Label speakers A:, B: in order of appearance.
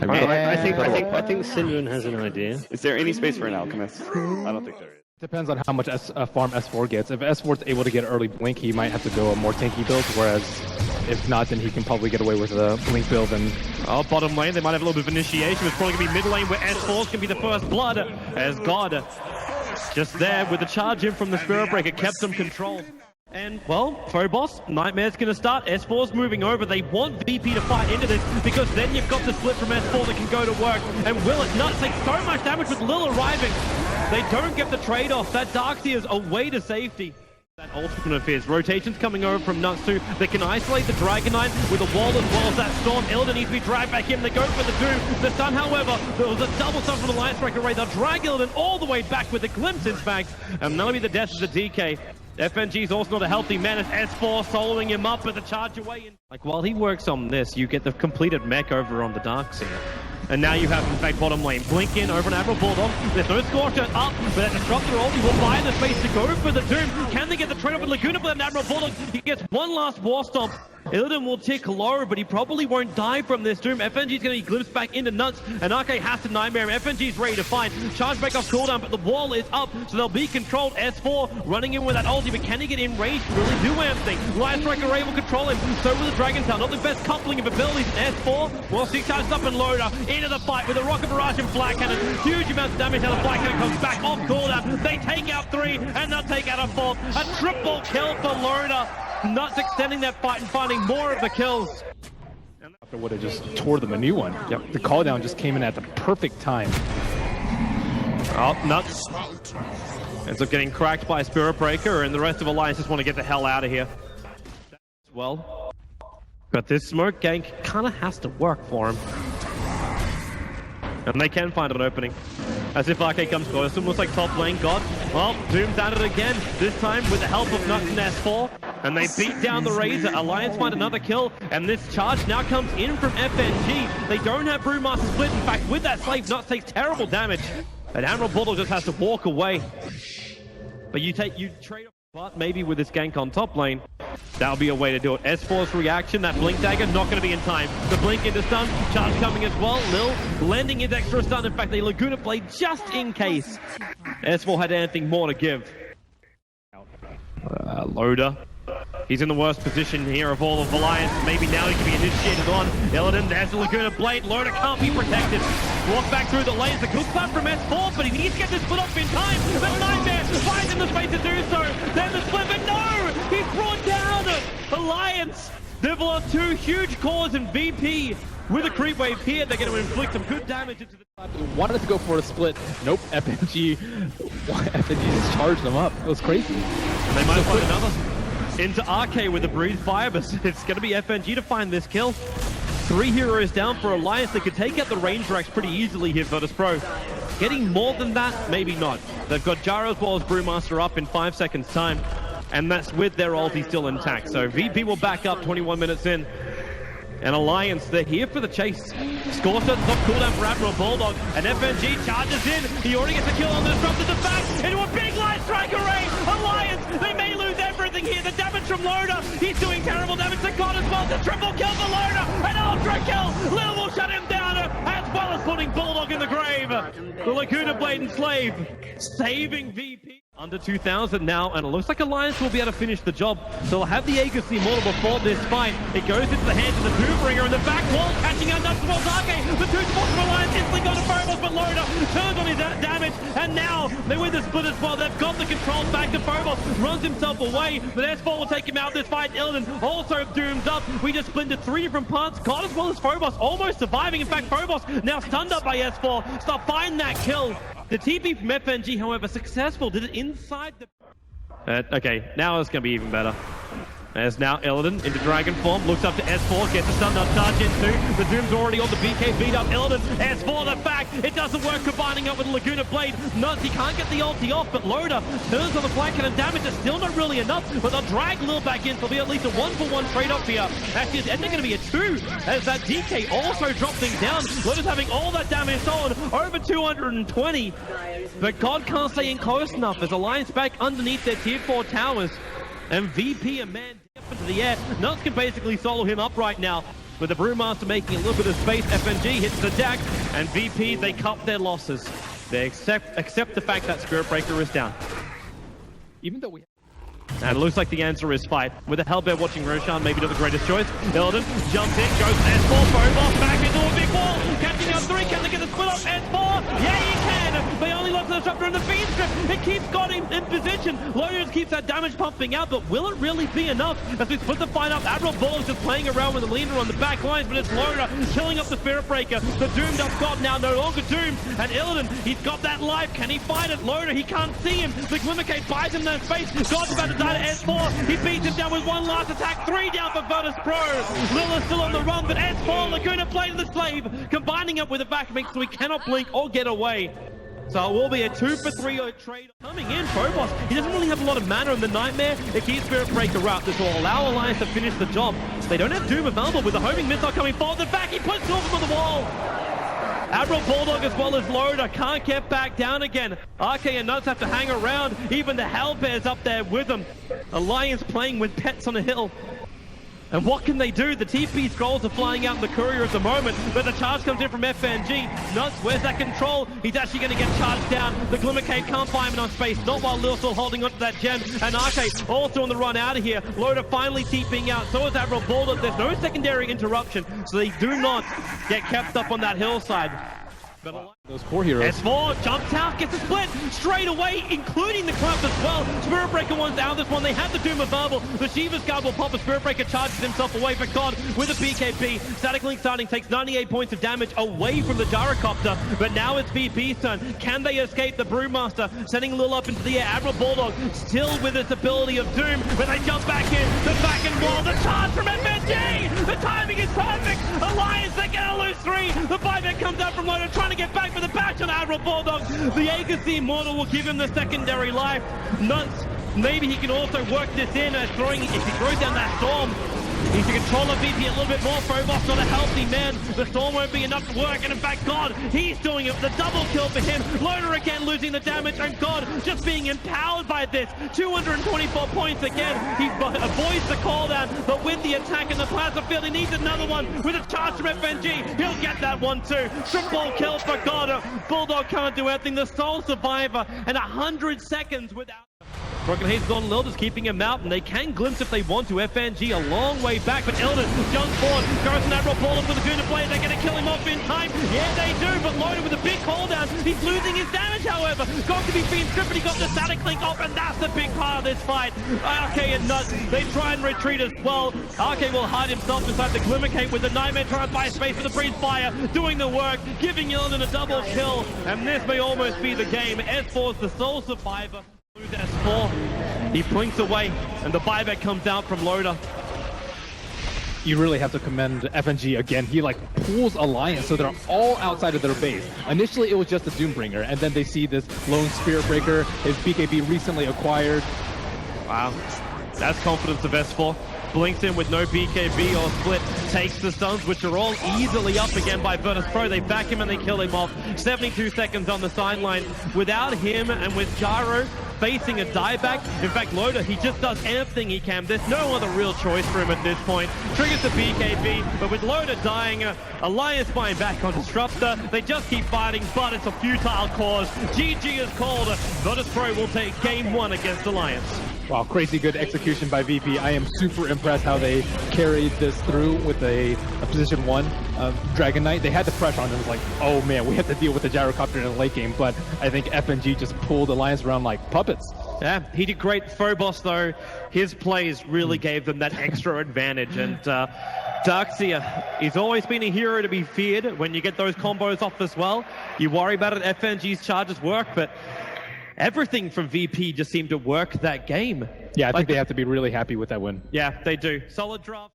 A: I think Syndrome has an idea.
B: Is there any space for an Alchemist? I don't think there is.
C: Depends on how much farm S4 gets. If S4's able to get early Blink, he might have to go a more tanky build, whereas if not, then he can probably get away with a Blink build. And
D: bottom lane, they might have a little bit of initiation. It's probably going to be mid lane where S4's can be the first blood, as God just there with the charge in from the Spirit Breaker kept them controlled. And, well, Phobos, Nightmare's going to start. S4's moving over. They want VP to fight into this because then you've got the split from S4 that can go to work. And Will it not take so much damage with Lil arriving? They don't get the trade-off. That Darkseer's away to safety. That ultimate of his. Rotations coming over from Nuts too. They can isolate the Dragon Knight with a wall as well as that Storm. Illidan needs to be dragged back in. They go for the Doom. The stun, however, there was a double stun from the Alliance Striker Ray. They'll drag Illidan all the way back with a glimpse, in fact. And that'll be the death of the DK. FNG's also not a healthy man as S4 soloing him up with the charge away. Like, while he works on this, you get the completed mech over on the Darkseer. And now you have, in fact, bottom lane. Blink in over an AdmiralBulldog. There's no Scorcher up, but that Disruptor ulti will find the space to go for the Doom. Can they get the trade-off with Laguna? But an AdmiralBulldog, he gets one last War Stomp. Illidan will tick low, but he probably won't die from this Doom. FNG's going to be glimpsed back into Nuts, and Akke has to Nightmare him. FNG's ready to fight. Charge back off cooldown, but the wall is up, so they'll be controlled. S4 running in with that ulti, but can he get in range to really do anything? Light Striker Ray will control him, so will the Dragon Tail. Not the best coupling of abilities. S4, well, 6 times up and Loda into the fight with a Rocket Barrage and Flat Cannon. Huge amounts of damage out of Flat Cannon comes back off cooldown. They take out 3, and they'll take out a 4th. A triple kill for Loda. Nuts extending that fight and finding more of the kills.
C: After would have just tore them a new one. Yep. The call down just came in at the perfect time.
D: Oh, Nuts ends up getting cracked by Spirit Breaker, and the rest of Alliance just want to get the hell out of here. Well, but this smoke gank kind of has to work for him. And they can find an opening. As if Akke comes close, almost like top lane God. Well, Doom's at it again, this time with the help of Nuts and S4. And they beat down the Razor. Alliance find another kill, and this charge now comes in from FNG. They don't have Brewmaster split. In fact, with that Slave, Nuts takes terrible damage. And AdmiralBulldog just has to walk away. But you trade up, but maybe with this gank on top lane, that'll be a way to do it. S4's reaction, that Blink Dagger, not going to be in time. The Blink into stun, charge coming as well. Lil lending his extra stun. In fact, they Laguna Blade just in case S4 had anything more to give. Loda. He's in the worst position here of all of Alliance. Maybe now he can be initiated on. Illidan, there's the Laguna Blade. Loda can't be protected. Walk back through the lanes. A good clap from S4, but he needs to get this split off in time. The Nightmare finds him the space to do so. Then the split, but no! He's brought down! Alliance! They've lost 2 huge cores in VP. With a creep wave here, they're going to inflict some good damage into the...
C: Wanted to go for a split. Nope, FNG just charged them up. It was crazy.
D: And they might find another. Into Akke with a breeze fire, but it's going to be FNG to find this kill. 3 heroes down for Alliance. They could take out the range racks pretty easily here, Virtus.pro. Getting more than that, maybe not. They've got Gyro as well as Brewmaster up in 5 seconds time, and that's with their ulti still intact. So VP will back up 21 minutes in. And Alliance, they're here for the chase. Scorcher, top cooldown for AdmiralBulldog, and FNG charges in. He already gets a kill on the Disruptor to back into a big Light Striker Ray. Alliance, they may lose everything here. The damage from Loda, he's doing terrible damage to God as well. The triple kill for Loda, an ultra kill. Lil will shut him down, as well as putting Bulldog in the grave. The Laguna Blade and Slave saving VP. Under 2,000 now, and it looks like Alliance will be able to finish the job. So they'll have the Aegis Immortal before this fight. It goes into the hands of the Doombringer, and the back wall catching out Nuts towards Akke. The 2 supports from Alliance instantly go to Phobos, but Loda turns on his damage, and now they're with the split as well. They've got the controls back to Phobos, runs himself away, but S4 will take him out this fight. Illidan also dooms up. We just splintered 3 different parts. God as well as Phobos almost surviving. In fact, Phobos now stunned up by S4. Stop finding that kill. The TP from FNG, however, successful. Did it inside the... okay, now it's going to be even better. As now Illidan into Dragon form, looks up to S4, gets a stun, charge into. The Doom's already on the BK, beat up Illidan. S4 the back, it doesn't work, combining up with Laguna Blade. Nuts, he can't get the ulti off, but Loda turns on the flank and damage is still not really enough, but they'll drag Lil back in, so there'll be at least a 1-for-1 trade-off here. Actually, it's ending going to be a 2, as that DK also dropped things down. Loda's having all that damage on, over 220. But God can't stay in close enough, as Alliance back underneath their tier 4 towers. And VP, a man up into the air. Nuts can basically solo him up right now. with the Brewmaster making a little bit of space. FNG hits the deck, and VP, they cup their losses. They accept the fact that Spirit Breaker is down.
C: Even though we...
D: And it looks like the answer is fight. With a Hellbear watching Roshan, maybe not the greatest choice. illidan jumps in, goes S4, phobos back into a big wall. Catching out 3, can they get the split up? S4, yeah, you can. They only lost the disruptor in the feed strip. It keeps got him in position. Loda keeps that damage pumping out, but will it really be enough? As we put the fight up, AdmiralBulldog just playing around with the leader on the back lines, but it's Loda killing up the Spirit Breaker. The doomed up god now no longer doomed. And illidan, he's got that life. Can he fight it? Loda, he can't see him. The Glimmercade buys him that space. God's about to die to S4. He beats him down with one last attack. 3 down for Virtus.pro. Lil is still on the run, but S4, Laguna playing the slave, combining it with a back mix so he cannot blink or get away. So it will be a 2-for-3 trade. Coming in, Phobos, he doesn't really have a lot of mana in the Nightmare. It keeps Spirit Breaker up. This will allow Alliance to finish the job. They don't have Doom available with the homing missile coming forward. The back, he puts two of them on the wall. AdmiralBulldog as well as Loda can't get back down again. Akke and Nuts have to hang around. Even the Hellbear's up there with them. Alliance playing with pets on a hill. And what can they do? The TP scrolls are flying out in the courier at the moment, but the charge comes in from FNG. Nuts, where's that control? He's actually going to get charged down. The Glimmercade can't find enough space, not while Lil still holding onto that gem. And Akke also on the run out of here. Loda finally TPing out, so is AdmiralBulldog. There's no secondary interruption, so they do not get kept up on that hillside. But
C: those 4 heroes.
D: S4 jumps out, gets a split straight away, including the club as well. Spirit Breaker one's out of this one. They have the Doom available. The Shiva's guard will pop. A Spirit Breaker charges himself away, but God with a BKB. Static Link starting takes 98 points of damage away from the Gyrocopter, but now it's VP's turn. Can they escape the Brewmaster? Sending Lil up into the air. AdmiralBulldog still with its ability of Doom, but they jump back in. The back and wall. The charge from FNG. The timing is perfect. Alliance, they're going to lose 3. The buyback comes out from Loda, trying to get back for the bash on AdmiralBulldog. The Aegis Immortal will give him the secondary life. Nuts, maybe he can also work this in as if he throws down that storm. Needs to control the VP a little bit more. Phobos not a healthy man. The storm won't be enough to work, and in fact, God, he's doing it. The double kill for him. Loda again losing the damage, and God just being empowered by this. 224 points again. He avoids the call down, but with the attack in the plasma field, he needs another one with a charge from FNG. He'll get that one too. Triple kill for God. Bulldog can't do anything. The sole survivor, and 100 seconds without. Broken Haze is on Lil, just keeping him out, and they can glimpse if they want to. FNG a long way back, but illidan jumps forward, goes to AdmiralBulldog with a Guna play. They're going to kill him off in time. Yeah, they do, but Loda with a big call down. He's losing his damage, however. Got to be being stripped, but he got the static link off, and that's the big part of this fight. Akke and Nuts, they try and retreat as well. Akke will hide himself inside the Glimmercade with the Nightmare, trying to buy space for the Breeze Fire, doing the work, giving illidan a double kill, and this may almost be the game. S4's the sole survivor. S4, he blinks away, and the buyback comes out from Loda.
C: You really have to commend FNG again. He pulls Alliance so they're all outside of their base. Initially it was just a Doombringer, and then they see this lone Spirit Breaker, his BKB recently acquired.
D: Wow, that's confidence of S4. Blinks in with no BKB or split, takes the stuns, which are all easily up again by Virtus.pro. They back him and they kill him off. 72 seconds on the sideline. Without him and with Gyro facing a dieback, in fact, Loda, he just does anything he can. There's no other real choice for him at this point. Triggers the BKB, but with Loda dying, Alliance buying back on Disruptor. They just keep fighting, but it's a futile cause. GG is called. Virtus.pro will take game 1 against Alliance.
C: Wow, crazy good execution by VP. I am super impressed how they carried this through with a position 1 Dragon Knight. They had the pressure on them. It was like, oh man, we have to deal with the Gyrocopter in the late game, but I think FNG just pulled Alliance around like puppets.
D: Yeah, he did great. Phobos, though, his plays really gave them that extra advantage, and Darkseer, he's always been a hero to be feared when you get those combos off as well. You worry about it, FNG's charges work, but everything from VP just seemed to work that game.
C: Yeah, I think they have to be really happy with that win.
D: Yeah, they do. Solid draft.